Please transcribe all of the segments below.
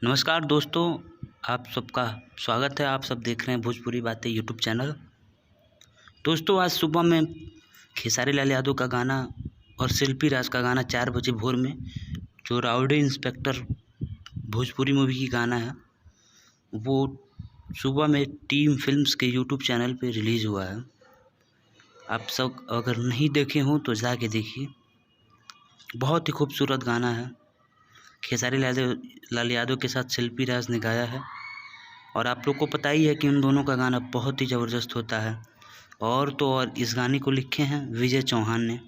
नमस्कार दोस्तों, आप सबका स्वागत है। आप सब देख रहे हैं भोजपुरी बातें यूट्यूब चैनल। दोस्तों, आज सुबह में खेसारी लाल यादव का गाना और शिल्पी राज का गाना 4 बजे भोर में, जो राउडी इंस्पेक्टर भोजपुरी मूवी की गाना है, वो सुबह में टीम फिल्म्स के यूट्यूब चैनल पे रिलीज़ हुआ है। आप सब अगर नहीं देखे हों तो जाके देखिए। बहुत ही खूबसूरत गाना है। खेसारी लाल यादव के साथ शिल्पी राज ने गाया है और आप लोग को पता ही है कि उन दोनों का गाना बहुत ही ज़बरदस्त होता है। और तो और इस गाने को लिखे हैं विजय चौहान ने।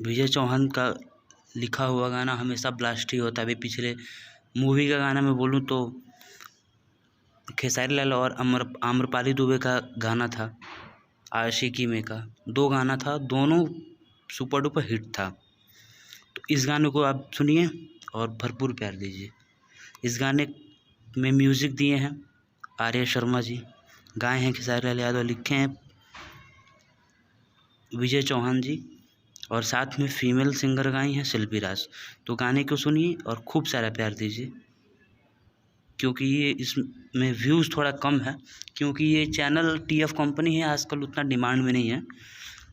विजय चौहान का लिखा हुआ गाना हमेशा ब्लास्ट ही होता है। अभी पिछले मूवी का गाना मैं बोलूँ तो खेसारी लाल और आम्रपाली दुबे का गाना था, आशिकी में का 2 गाना था, दोनों सुपर डुपर हिट था। तो इस गाने को आप सुनिए और भरपूर प्यार दीजिए। इस गाने में म्यूज़िक दिए हैं आर्या शर्मा जी, गाए हैं खेसारी लाल यादव, लिखे हैं विजय चौहान जी और साथ में फीमेल सिंगर गाई हैं शिल्पी राज। तो गाने को सुनिए और खूब सारा प्यार दीजिए, क्योंकि ये इसमें व्यूज़ थोड़ा कम है, क्योंकि ये चैनल TF कंपनी है, आजकल उतना डिमांड में नहीं है।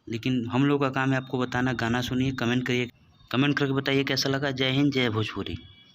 लेकिन हम लोग का काम है आपको बताना। गाना सुनिए, कमेंट करिए, कमेंट करके बताइए कैसा लगा। जय हिंद, जय भोजपुरी।